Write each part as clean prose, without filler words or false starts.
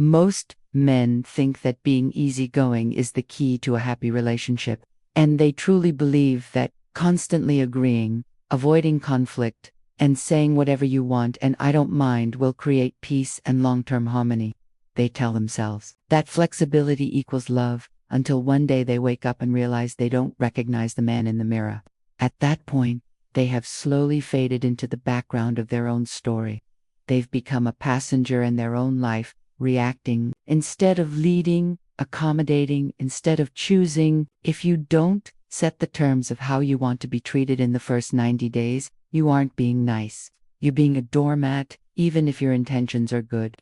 Most men think that being easygoing is the key to a happy relationship, and they truly believe that constantly agreeing, avoiding conflict, and saying whatever you want and I don't mind will create peace and long-term harmony. They tell themselves that flexibility equals love until one day they wake up and realize they don't recognize the man in the mirror. At that point, they have slowly faded into the background of their own story. They've become a passenger in their own life, reacting instead of leading, accommodating instead of choosing. If you don't set the terms of how you want to be treated in the first 90 days, you aren't being nice. You're being a doormat, even if your intentions are good.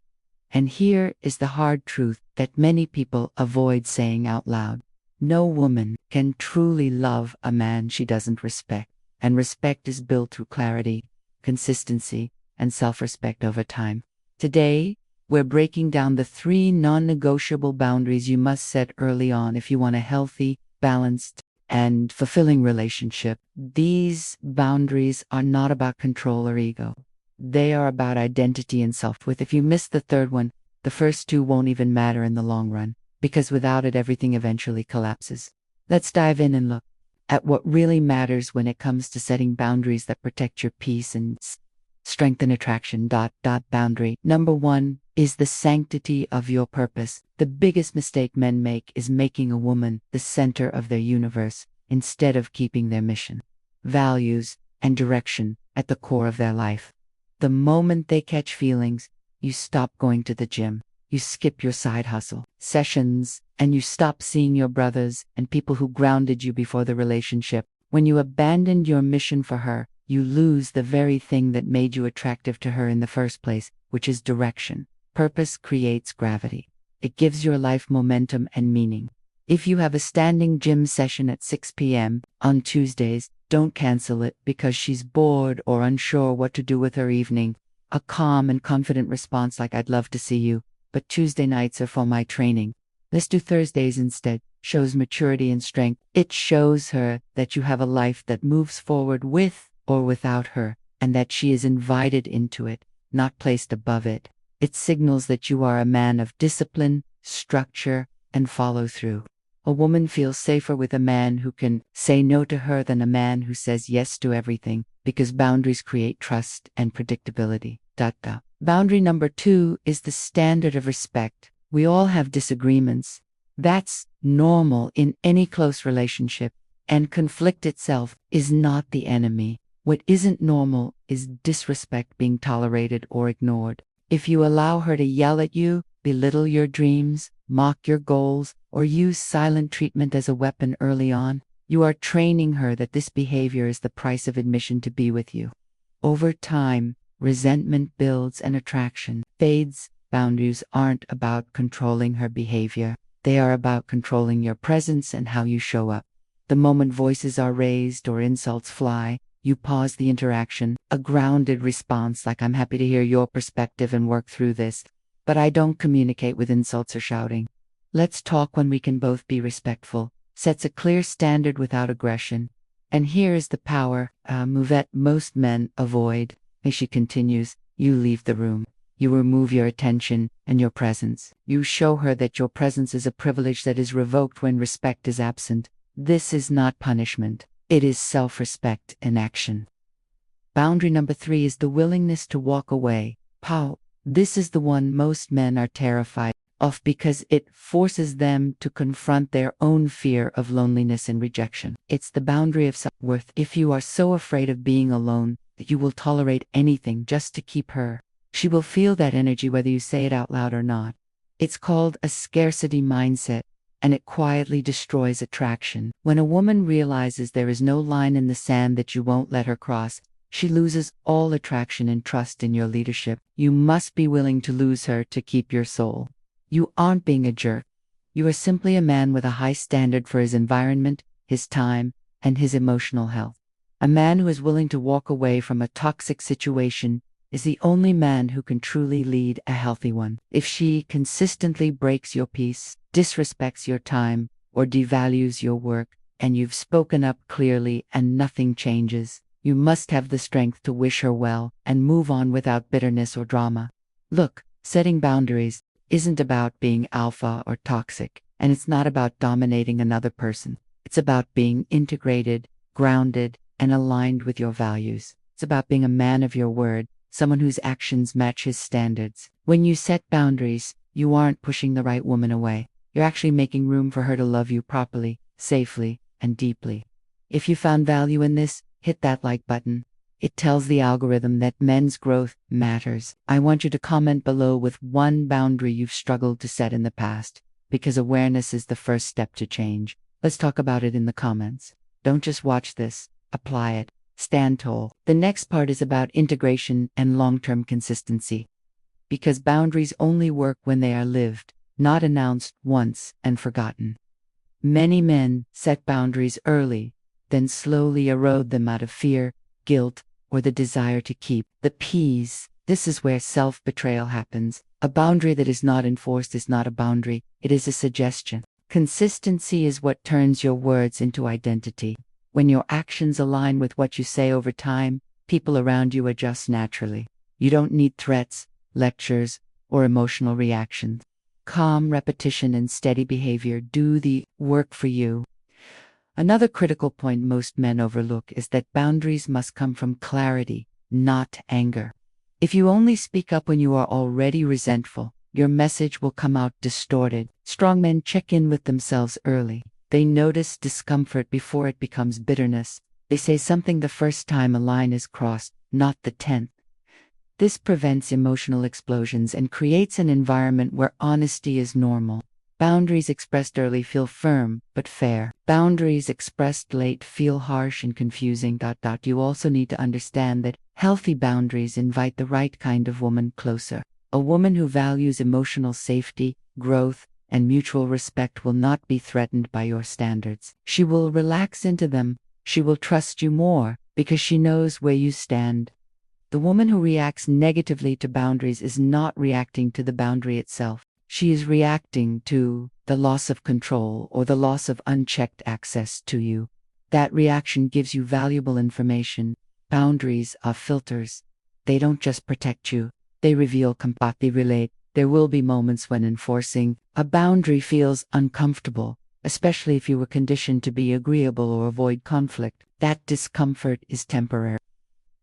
And here is the hard truth that many people avoid saying out loud. No woman can truly love a man she doesn't respect, and respect is built through clarity, consistency, and self-respect over time. Today, we're breaking down the 3 non-negotiable boundaries you must set early on if you want a healthy, balanced, and fulfilling relationship. These boundaries are not about control or ego. They are about identity and self-worth. If you miss the third one, the first 2 won't even matter in the long run, because without it, everything eventually collapses. Let's dive in and look at what really matters when it comes to setting boundaries that protect your peace and strengthen attraction. Boundary number 1 is the sanctity of your purpose. The biggest mistake men make is making a woman the center of their universe instead of keeping their mission, values, and direction at the core of their life. The moment they catch feelings, you stop going to the gym, you skip your side hustle sessions, and you stop seeing your brothers and people who grounded you before the relationship. When you abandoned your mission for her, you lose the very thing that made you attractive to her in the first place, which is direction. Purpose creates gravity. It gives your life momentum and meaning. If you have a standing gym session at 6 p.m. on Tuesdays, don't cancel it because she's bored or unsure what to do with her evening. A calm and confident response like, "I'd love to see you, but Tuesday nights are for my training. Let's do Thursdays instead," shows maturity and strength. It shows her that you have a life that moves forward with or without her, and that she is invited into it, not placed above it. It signals that you are a man of discipline, structure, and follow-through. A woman feels safer with a man who can say no to her than a man who says yes to everything, because boundaries create trust and predictability. Boundary number 2 is the standard of respect. We all have disagreements. That's normal in any close relationship, and conflict itself is not the enemy. What isn't normal is disrespect being tolerated or ignored. If you allow her to yell at you, belittle your dreams, mock your goals, or use silent treatment as a weapon early on, you are training her that this behavior is the price of admission to be with you. Over time, resentment builds and attraction fades. Boundaries aren't about controlling her behavior. They are about controlling your presence and how you show up. The moment voices are raised or insults fly, you pause the interaction, a grounded response like, "I'm happy to hear your perspective and work through this, but I don't communicate with insults or shouting. Let's talk when we can both be respectful," sets a clear standard without aggression. And here is the power move that most men avoid. As she continues, you leave the room. You remove your attention and your presence. You show her that your presence is a privilege that is revoked when respect is absent. This is not punishment. It is self-respect in action. Boundary number 3 is the willingness to walk away. This is the one most men are terrified of because it forces them to confront their own fear of loneliness and rejection. It's the boundary of self-worth. If you are so afraid of being alone that you will tolerate anything just to keep her, she will feel that energy whether you say it out loud or not. It's called a scarcity mindset, and it quietly destroys attraction. When a woman realizes there is no line in the sand that you won't let her cross, she loses all attraction and trust in your leadership. You must be willing to lose her to keep your soul. You aren't being a jerk. You are simply a man with a high standard for his environment, his time, and his emotional health. A man who is willing to walk away from a toxic situation is the only man who can truly lead a healthy one. If she consistently breaks your peace, disrespects your time, or devalues your work, and you've spoken up clearly and nothing changes, you must have the strength to wish her well and move on without bitterness or drama. Look, setting boundaries isn't about being alpha or toxic, and it's not about dominating another person. It's about being integrated, grounded, and aligned with your values. It's about being a man of your word, someone whose actions match his standards. When you set boundaries, you aren't pushing the right woman away. You're actually making room for her to love you properly, safely, and deeply. If you found value in this, hit that like button. It tells the algorithm that men's growth matters. I want you to comment below with one boundary you've struggled to set in the past, because awareness is the first step to change. Let's talk about it in the comments. Don't just watch this, apply it. Stand tall. The next part is about integration and long-term consistency. Because boundaries only work when they are lived, not announced once and forgotten. Many men set boundaries early, then slowly erode them out of fear, guilt, or the desire to keep the peace. This is where self-betrayal happens. A boundary that is not enforced is not a boundary, it is a suggestion. Consistency is what turns your words into identity. When your actions align with what you say over time, people around you adjust naturally. You don't need threats, lectures, or emotional reactions. Calm repetition and steady behavior do the work for you. Another critical point most men overlook is that boundaries must come from clarity, not anger. If you only speak up when you are already resentful, your message will come out distorted. Strong men check in with themselves early. They notice discomfort before it becomes bitterness. They say something the first time a line is crossed, not the 10th. This prevents emotional explosions and creates an environment where honesty is normal. Boundaries expressed early feel firm, but fair. Boundaries expressed late feel harsh and confusing. You also need to understand that healthy boundaries invite the right kind of woman closer. A woman who values emotional safety, growth, and mutual respect will not be threatened by your standards. She will relax into them. She will trust you more because she knows where you stand. The woman who reacts negatively to boundaries is not reacting to the boundary itself. She is reacting to the loss of control or the loss of unchecked access to you. That reaction gives you valuable information. Boundaries are filters. They don't just protect you, they reveal completely relate. There will be moments when enforcing a boundary feels uncomfortable, especially if you were conditioned to be agreeable or avoid conflict. That discomfort is temporary.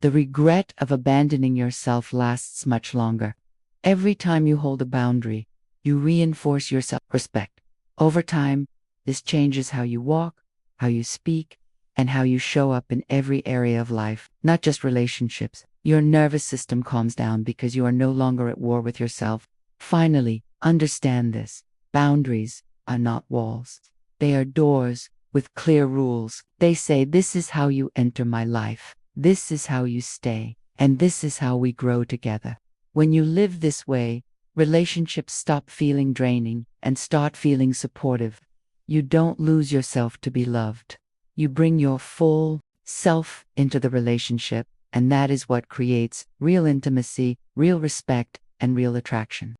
The regret of abandoning yourself lasts much longer. Every time you hold a boundary, you reinforce your self-respect. Over time, this changes how you walk, how you speak, and how you show up in every area of life, not just relationships. Your nervous system calms down because you are no longer at war with yourself. Finally, understand this. Boundaries are not walls. They are doors with clear rules. They say, this is how you enter my life. This is how you stay. And this is how we grow together. When you live this way, relationships stop feeling draining and start feeling supportive. You don't lose yourself to be loved. You bring your full self into the relationship, and that is what creates real intimacy, real respect, and real attraction.